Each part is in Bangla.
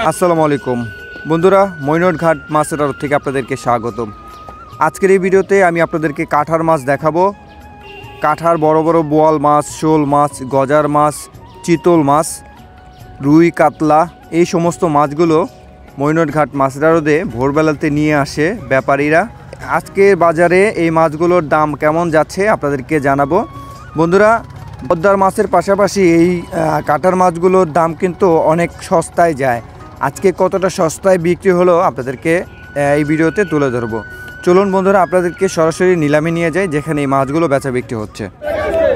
আসসালামু আলাইকুম বন্ধুরা, মইনট ঘাট মাছের আড়ত থেকে আপনাদেরকে স্বাগতম। আজকের এই ভিডিওতে আমি আপনাদেরকে কাঠার মাছ দেখাবো। কাঠার বড় বড় বোয়াল মাছ, শোল মাছ, গজার মাছ, চিতল মাছ, রুই, কাতলা, এই সমস্ত মাছগুলো মইনট ঘাট মাছের আড়তে ভোরবেলাতে নিয়ে আসে ব্যাপারীরা। আজকের বাজারে এই মাছগুলোর দাম কেমন যাচ্ছে আপনাদেরকে জানাবো। বন্ধুরা, পদ্মার মাছের পাশাপাশি এই কাটার মাছগুলোর দাম কিন্তু অনেক সস্তায় যায়। আজকে কতটা সস্তায় বিক্রি হলো আপনাদেরকে এই ভিডিওতে তুলে ধরবো। চলুন বন্ধুরা, আপনাদেরকে সরাসরি নিলামে নিয়ে যাই যেখানে এই মাছগুলো বেচা বিক্রি হচ্ছে।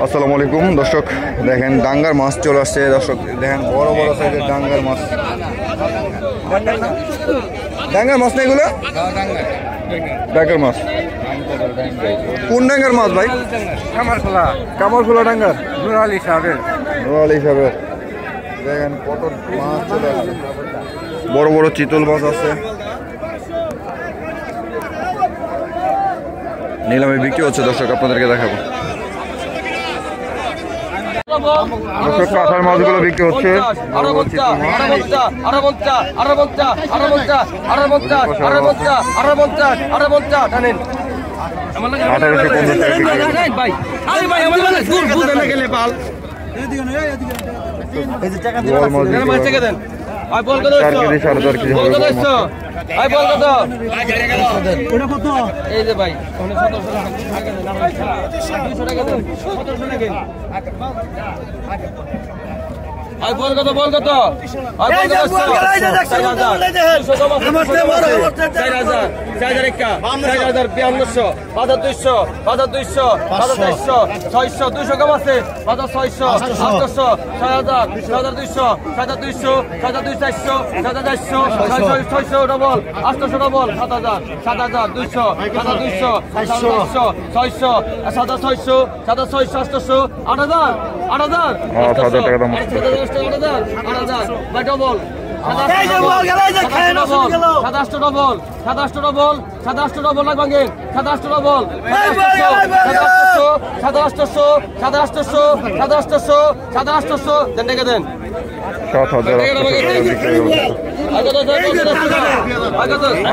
আসসালামু আলাইকুম দর্শক, দেখেন ডাঙ্গার মাছ চলে আসছে। দর্শক দেখেন বড় বড় সাইজের ডাঙ্গার মাছ। ডাঙ্গার মাছ না এগুলো? ডাঙ্গার মাছ। কোন ডাঙ্গার মাছ ভাই? কামারখোলা ডাঙ্গার নুরাল হিসাবে। দেখেন কত মাছ চলে আসছে। বড় বড় চিতল মাছ আছে, নিলামে বিক্রি হচ্ছে। দর্শক আপনাদেরকে দেখাবো। কাঁঠার মাছগুলো বিক্রি হচ্ছে।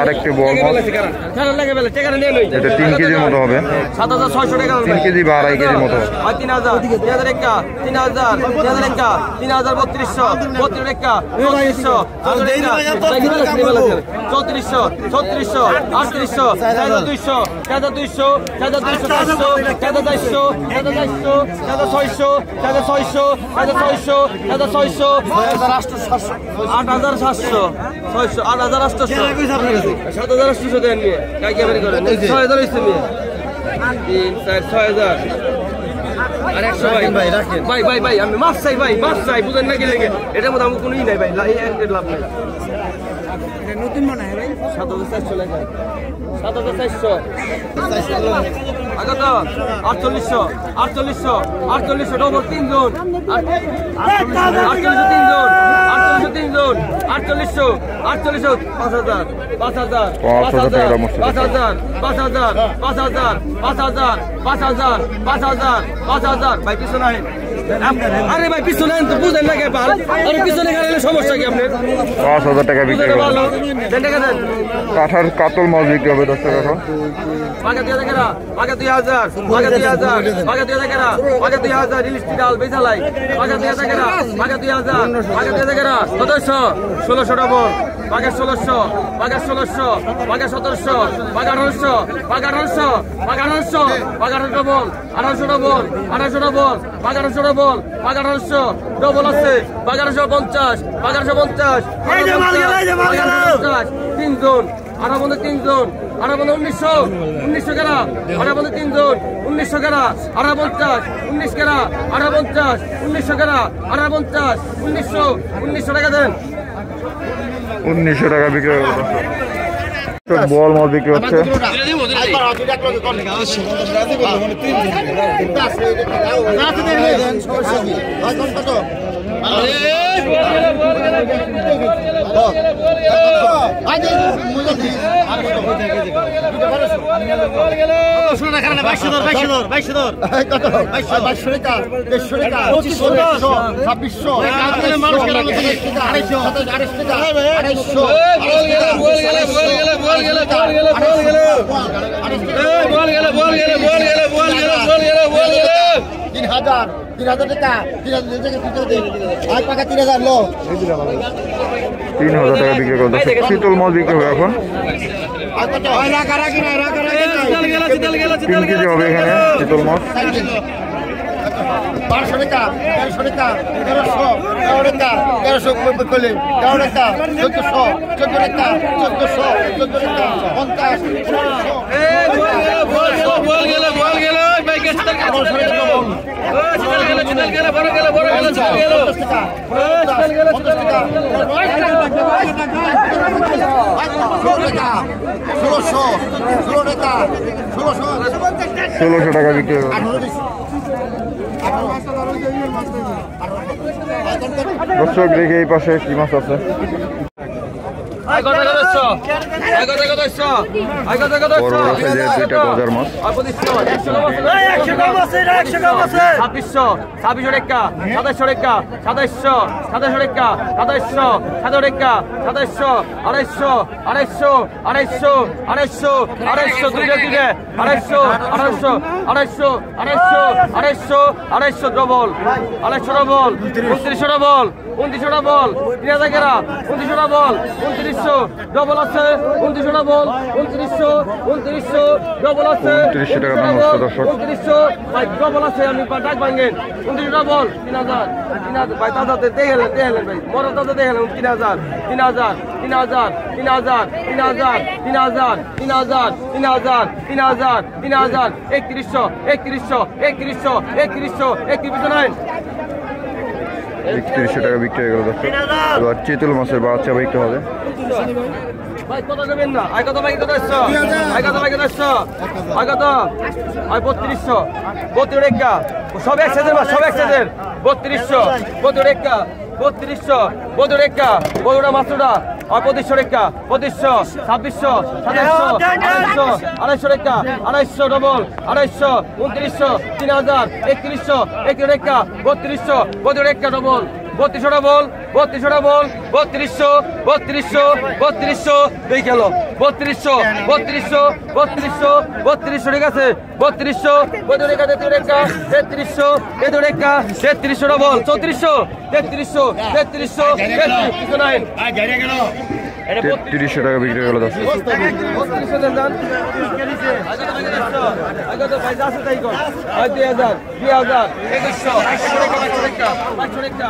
আরেকটি বড় মাছ, এটা 3 কেজির মতো হবে। 7,600 টাকা, 3 কেজি বা 2.5 কেজির মতো। 3,000 টাকা, 3,000 টাকা, 3,3200, 32 টাকা, 3400, 3400, 3600, 3800, 4200, 4200, 4200, 4200, 4200, 600, 600, 600, 600, 8,700, 600, 8,800, 7,800 দেন নিয়ে কাকে বের করেন। 6,000 হইছে নিয়ে 3 4 6,000 আর 100 ভাই রাখেন। ভাই আমি মাছ চাই, ভাই মাছ চাই, বুঝেন না কি লাগে? এটার মধ্যে আমি কোনোই নাই ভাই, এর লাভ নাই। এটা নতুন মনে হয় ভাই। 7,400 টাকা, 7,400 আগত 4800, 4800, 4800 ডবল 3 জন, 4800 3 জন, 4800 3 জন, 4800, 4800 5,000, 5,000, 5,000, 5,000, 5,000, 5,000, 5,000, 5,000, 5,000, 5,000 ভাই পিছনে আহেন। আরে ভাই পিছনে আহেন তো, বুঝেন না কে পাল? আরে পিছনে গেলে সমস্যা কি আপনার? 5,000 টাকা বিক্রি হবে। দেন টাকা দেন। কাঁঠার কাতল মাছ বিক্রি হবে 10 টাকা এখন। পাকা 2,000, পাকা 2,000, পাকা 2,000, পাকা 2,000, পাকা 2,000 ইলিশ ডাল বেচালাই। পাকা 2,000, পাকা 2,000, পাকা 2,000, 700, 1600 ডবল, পাকা 1600, পাকা 1600, পাকা 1700, পাকা 1800, পাকা 1800, পাকা 1800, পাকা 1800 ডবল, 1800 ডবল, 1800 ডবল, পাকা 1800 ডবল, পাকা 1800 ডবল আছে, পাকা 1850, পাকা 1850, 3 জন, 3 জন, 1900, 1900 কেনা, 3 জন, 1900 কেনা, 19 কেনা, 1900 কেনা, 1900 টাকা দেন। 1900 টাকা বিক্রি হবে। বল মাছ বিক্রি হচ্ছে। টাকা বিক্রি করতে শীতল মাছ বিক্রি হবে এখন 3 কেজি হবে এখানে শীতল মাছ 1200 টাকা 1300 টাকা 1300 টাকা 1300 করলে 13 টাকা 1400 টাকা 14 টাকা 50 1600 টাকা বিক্রি হবে দর্শক দেখে এই পাশে কি মাছ আছে বাজার মাছ 250 ডবল 2900 বল 2900 বল 3000 গেরা 2900 বল 2900 ডবল আছে 2900 বল 2900 ডবল আছে 2900 টাকা দাম হচ্ছে দর্শক 2900 ভাই ডবল আছে আমি ডাক ভাঙেন 2900 বল 3000 ভাই দাদাতে দেখলেন ভাই বড় দাদা দেখলেন 3000 3000 3000 3000 3000 3000 3000 3000 3000 3000 3100 3100 টাকা বিক্রি হয়ে গেল দর্শক এবার চিতল মাছের বাচ্চা বিক্রি হবে ভাই কত দেবেন না আই কত ভাই কত 3200 আই 3200 টাকা সব একসাথে সব একসাথে 3200 টাকা 3200 টাকা বড়টা মাছটা আর 2500 টাকা 2500 2600 2700 2800 টাকা 2800 ডবল 2800 2900 3000 3100 টাকা 3200 টাকা ডবল 3200 ডবল 3200 দেই গেল 3200 ঠিক আছে 3200 টাকা 3300 ডবল 3400 3300 কিছু নাই 3300 টাকা বিক্রি হয়ে গেল দর্শক 3200 দেন যান আগত ভাই যাচ্ছে তাই কোন 2000 2100 500 টাকা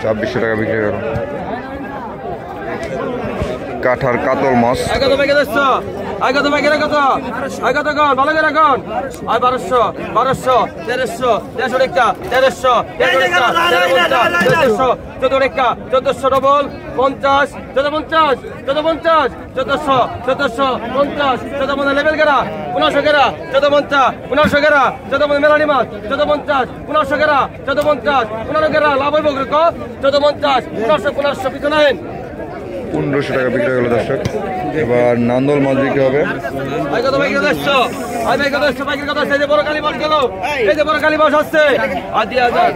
2600 টাকা বিক্রি হয়ে গেল কাঠার কাতল মাছ আগত ভাই কত আগত ভাই কত আগত কোন ভালো করে কোন আর 1200 1300 টাকা 1400 ডবল 50 1450 লেভেল গেরা 1500 গেরা 1500 গেরা মেলানি মাছ 1500 গেরা 15 গেরা লাভ হইব 1550 পিছনে 1500 টাকা বিক্রি হয়ে গেল দর্শক এবার নান্দল মাছ বিক্রি হবে বড় কালী মাছ গেল এই যে বড় কালী মাছ আসছে আর 2000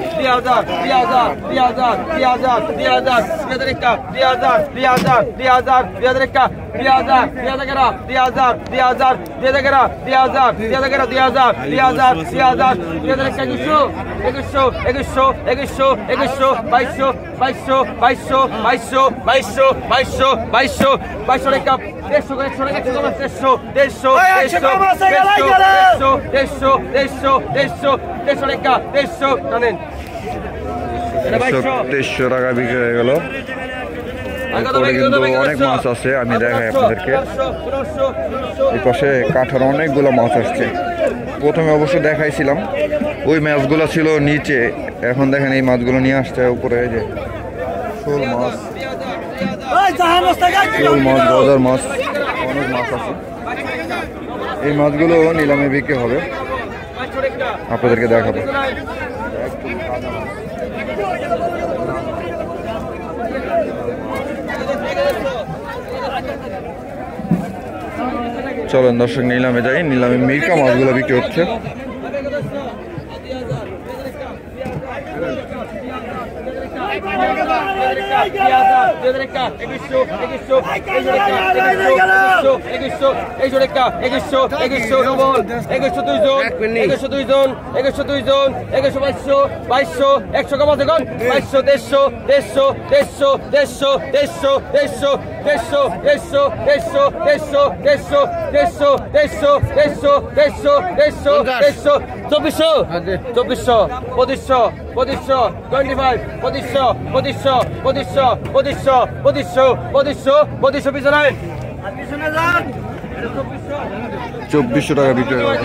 তেইশশো টাকা বিক্রি হয়ে গেল কিন্তু অনেক মাছ আছে আমি দেখাই আপনাদেরকে এই পাশে কাঠার অনেকগুলো মাছ আসছে প্রথমে অবশ্য দেখাইছিলাম ওই মাছগুলো ছিল নিচে এখন দেখেন এই মাছগুলো নিয়ে আসছে উপরে যে শোল মাছ, গজার মাছ, অনেক মাছ আছে। এই মাছগুলো নিলামে বিক্রি হবে, আপনাদেরকে দেখাবো। চলেন দর্শক নিলামে যাই। নিলামে মির্কা মাছগুলো বিক্রি হচ্ছে। চব্বিশশো টাকা বিক্রি হবে।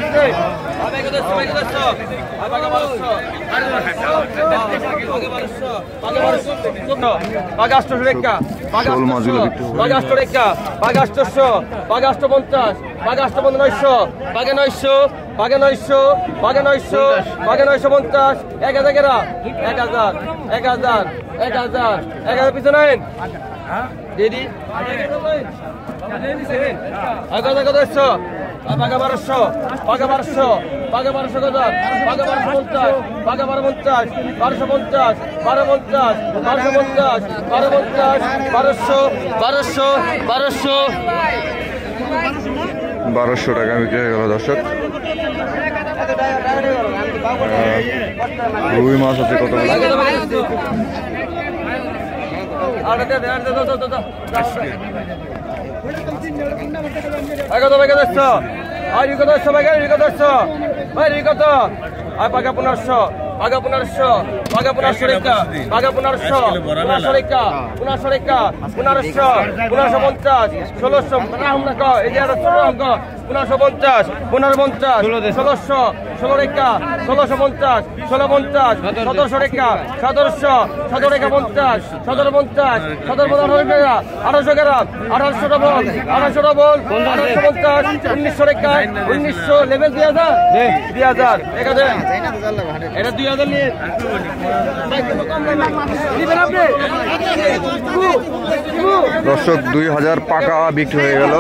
বারোশো টাকা বিক্রি হয়ে গেল দর্শক। রুই মাছ আছে কত? দর্শক 2000 পাকা বিক্রি হয়ে গেল।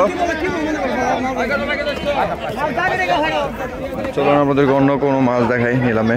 চলুন আপনাদেরকে অন্য কোনো মাছ দেখাই নিলামে।